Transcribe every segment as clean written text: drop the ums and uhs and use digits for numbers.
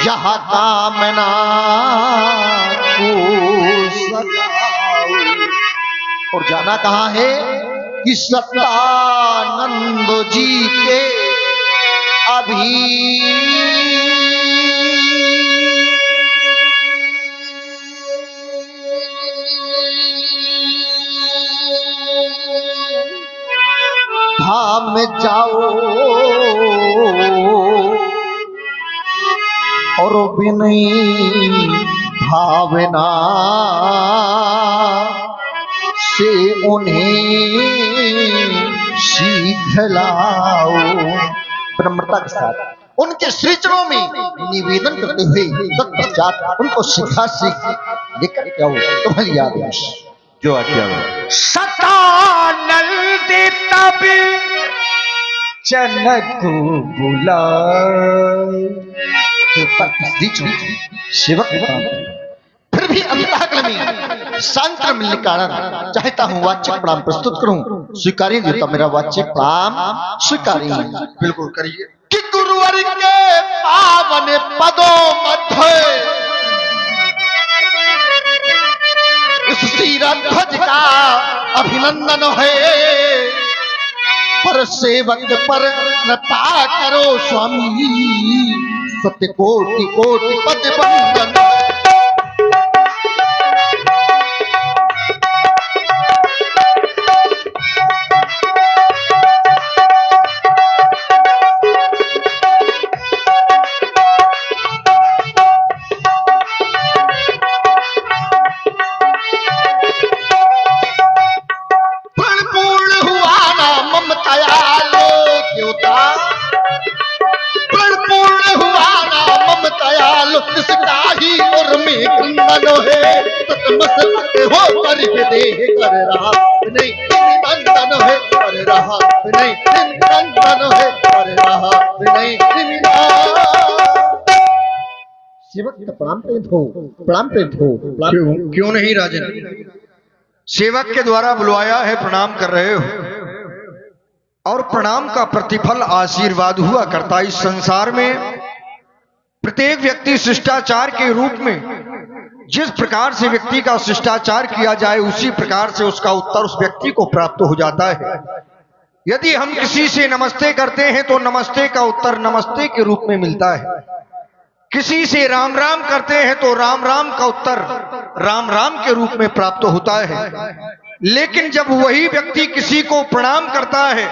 जहाँ कामना को सजाऊं। और जाना कहाँ है कि सत्यानंद जी के अभी धाम में जाओ और विनय भावना से उन्हें सीख लाओ। विनम्रता के साथ उनके श्री चरणों में निवेदन करते हुए तत्पश्चात उनको सीखा सीख लेकर के आओ। तुम्हारी आदेश जो आज्ञा हो। सतानंद तब जनक बुलाए। सेवक फिर भी अंतःकरण में शांति मिलने के कारण चाहता हूँ वाच्य प्रणाम प्रस्तुत करूं। स्वीकारिए देवता मेरा वाच्य प्रणाम स्वीकारिए। बिल्कुल करिए। कि गुरुवर के पावन पदों मध्य इस शीरध्वज का अभिनंदन है। पर सेवक पर कृपा करो स्वामी सत्य कोटि कोटि पद बंदन। प्रणाम क्यों नहीं राजन, सेवक के द्वारा बुलवाया है, प्रणाम कर रहे हो। और प्रणाम का प्रतिफल आशीर्वाद हुआ करता। इस संसार में प्रत्येक व्यक्ति शिष्टाचार के रूप में जिस प्रकार से व्यक्ति का शिष्टाचार किया जाए उसी प्रकार से उसका उत्तर उस व्यक्ति को प्राप्त हो जाता है। यदि हम किसी से नमस्ते करते हैं तो नमस्ते का उत्तर नमस्ते के रूप में मिलता है। किसी से राम राम करते हैं तो राम राम का उत्तर राम राम के रूप में प्राप्त होता है। लेकिन जब वही व्यक्ति किसी को प्रणाम करता है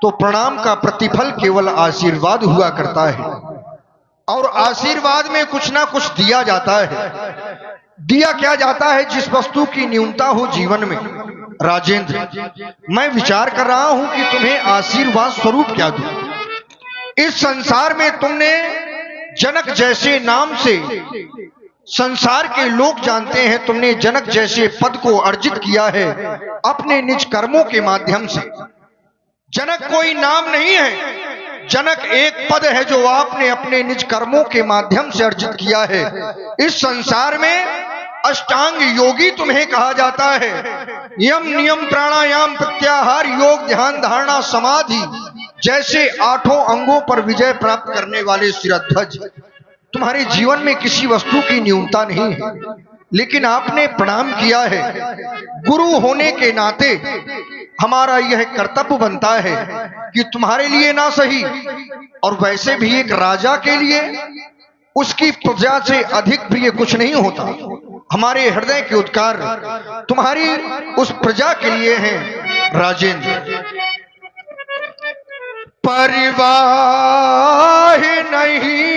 तो प्रणाम का प्रतिफल केवल आशीर्वाद हुआ करता है। और आशीर्वाद में कुछ ना कुछ दिया जाता है। दिया क्या जाता है? जिस वस्तु की न्यूनता हो जीवन में। राजेंद्र, मैं विचार कर रहा हूं कि तुम्हें आशीर्वाद स्वरूप क्या दूं। इस संसार में तुमने जनक जैसे नाम से संसार के लोग जानते हैं, तुमने जनक जैसे पद को अर्जित किया है अपने निज कर्मों के माध्यम से। जनक कोई नाम नहीं है, जनक एक पद है जो आपने अपने निज कर्मों के माध्यम से अर्जित किया है। इस संसार में अष्टांग योगी तुम्हें कहा जाता है। यम नियम प्राणायाम प्रत्याहार योग ध्यान धारणा समाधि जैसे 8 अंगों पर विजय प्राप्त करने वाले शिरध्वज। तुम्हारे जीवन में किसी वस्तु की न्यूनता नहीं है, लेकिन आपने प्रणाम किया है। गुरु होने के नाते हमारा यह कर्तव्य बनता है कि तुम्हारे लिए ना सही और वैसे भी एक राजा के लिए उसकी प्रजा से अधिक प्रिय कुछ नहीं होता। हमारे हृदय के उद्गार तुम्हारी उस प्रजा के लिए हैं। राजेंद्र, परिवाह नहीं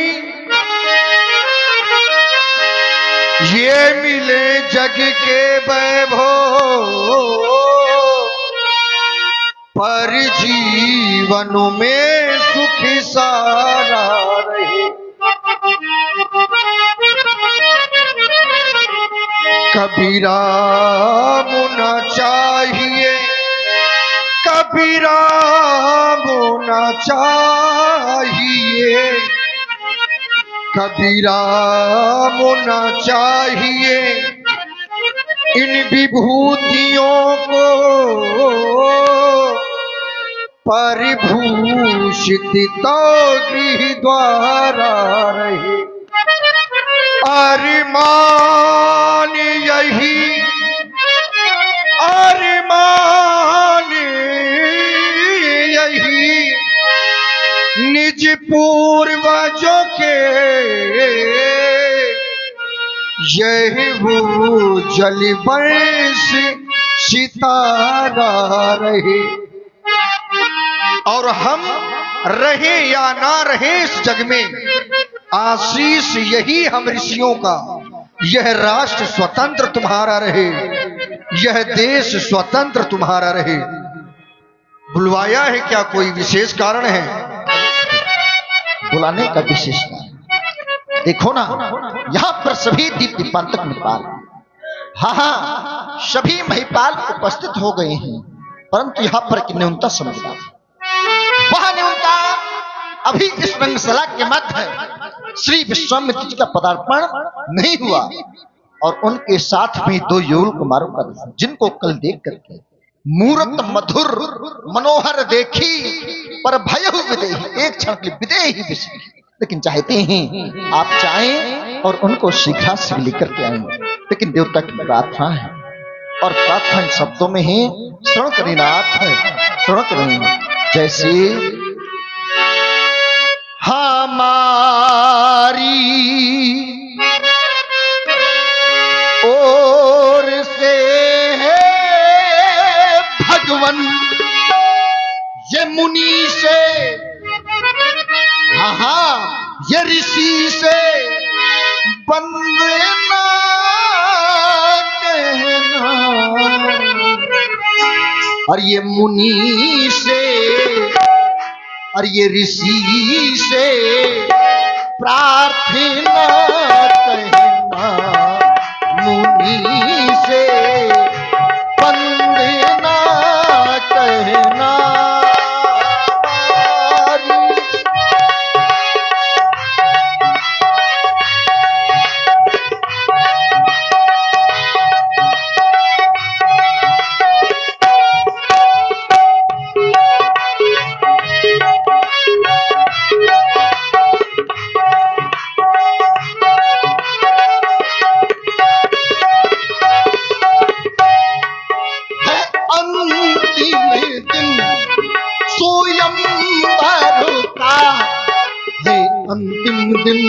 ये मिले जग के वैभव, पर जीवन में सुख सारा रहे। कबीरा मुना चाहिए, कबीरा मुना चाहिए, कबीरा मुना चाहिए इन विभूतियों को परिभूषित तो गृह द्वारा रहे। अरमान यही, अरमान यही निज पूर्वजों के, यही वो जल बरस सितारा रहे। और हम रहे या ना रहे इस जग में, आशीष यही हम ऋषियों का, यह राष्ट्र स्वतंत्र तुम्हारा रहे, यह देश स्वतंत्र तुम्हारा रहे। बुलवाया है क्या, कोई विशेष कारण है? बुलाने का विशेष कारण देखो ना, यहाँ पर सभी दीपांतक महिपाल, हाँ सभी महिपाल उपस्थित हो गए हैं, परंतु यहाँ पर की न्यूनता समझना, वह न्यूनता अभी इस रंगशाला के मध्य श्री विश्वामित्र जी का पदार्पण नहीं हुआ, और उनके साथ में 2 युगल कुमारों का दर्शन, जिनको कल देख करके मूरत मधुर मनोहर देखी पर भयहु विदेही, एक क्षण के लिए विदेही विषय। लेकिन चाहते हैं आप चाहें और उनको शीघ्र से लेकर के आएंगे, लेकिन देवता की प्रार्थना है, और प्रार्थना शब्दों में ही श्रवण करें नाथ, श्रवण करें जैसे हमारी ओर से है भगवन ये मुनि से, हाँ ये ऋषि से वंदना कहना, और ये मुनि से और ये ऋषि से प्रार्थना कहना, मुनि से वंदना कहना। अंतिम दिन स्वयंवर का है, अंतिम दिन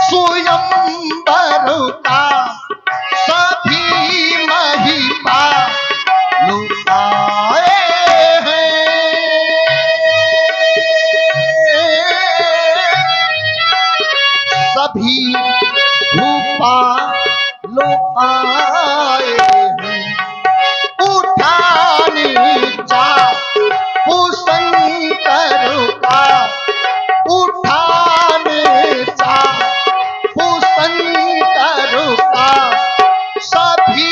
स्वयंवर का, सभी महिपाल आए हैं, सभी भूपाल आए हैं, उठाने जा शंकर का, उठाने जा शंकर का, सभी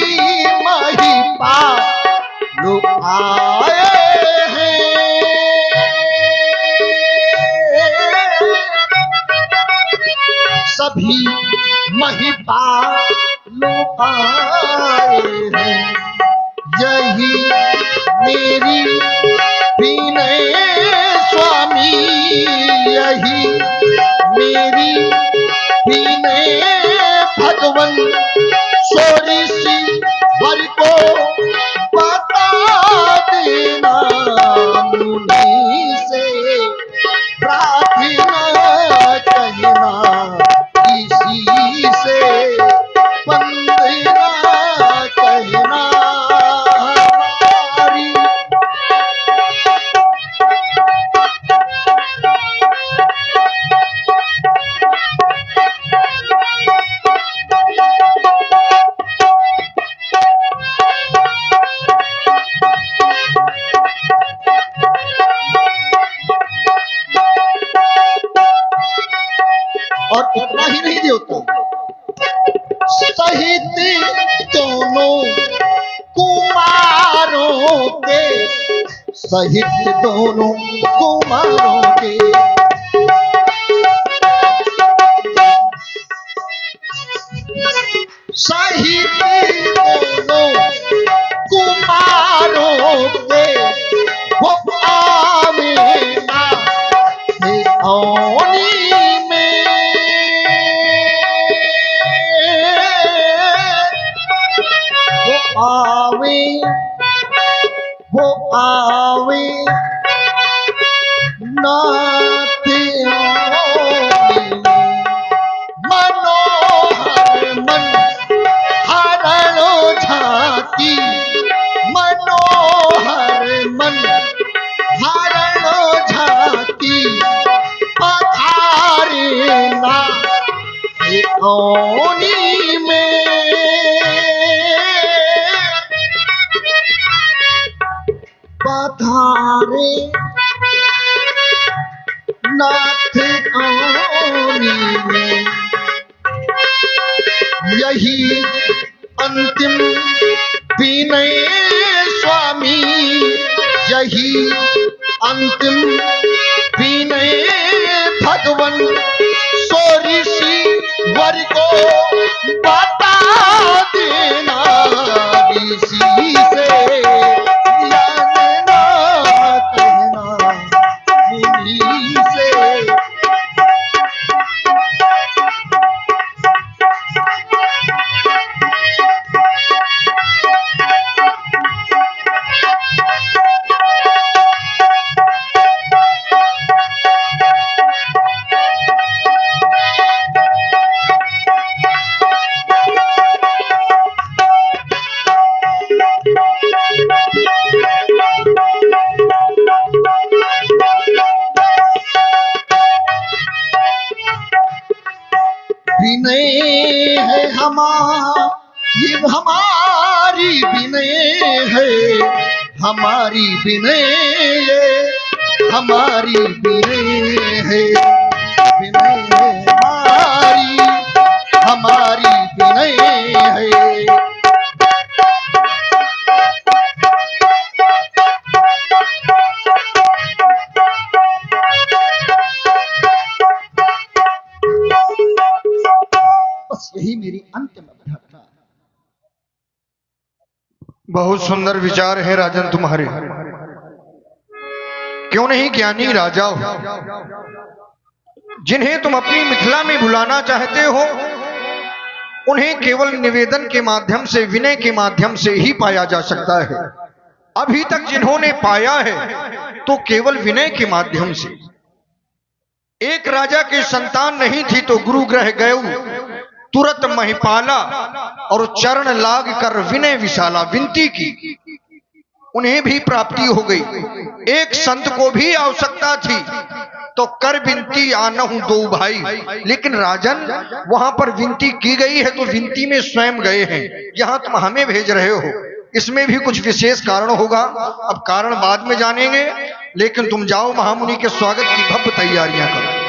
महिपाल आए हैं, सभी महिपाल आए हैं। यही मेरी विनय स्वामी, यही मेरी विनय भगवन, सो ऋषि वर को बता देना, मुनि से प्रार्थना कहना, इसी से वंदना कहना। और इतना ही नहीं देवता, सहित दोनों कुमारों के, सहित दोनों कुमारों के, सहित दोनों कुमारों के, आवे वो आवे नाथ आवे मनोहर मन हरणो झाती मनोहर मन हरणो झाती पधारे ना ओनी में पधारे नाथ ओनी में यही अंतिम विनय स्वामी यही अंतिम विनय भगवन सो ऋषि वर को बता देना ऋषि से जानना कहना मुनि से विनय है हमारी विनय है हमारी विनय हमारी विनय है विनय हमारी विनय है बस यही मेरी अंतिम अभ्यर्थना है। बहुत सुंदर विचार है राजन तुम्हारे। क्यों नहीं ज्ञानी राजा हो, जिन्हें तुम अपनी मिथिला में बुलाना चाहते हो उन्हें केवल निवेदन के माध्यम से विनय के माध्यम से ही पाया जा सकता है। अभी तक जिन्होंने पाया है तो केवल विनय के माध्यम से। एक राजा की संतान नहीं थी तो गुरु ग्रह गए तुरत महिपाला और चरण लाग कर विनय विशाला विनती की, उन्हें भी प्राप्ति हो गई। एक संत को भी आवश्यकता थी तो कर विनती आनहु दो भाई, लेकिन राजन वहां पर विनती की गई है तो विनती में स्वयं गए हैं, यहां तुम हमें भेज रहे हो, इसमें भी कुछ विशेष कारण होगा। अब कारण बाद में जानेंगे, लेकिन तुम जाओ महामुनि के स्वागत की भव्य तैयारियां करो।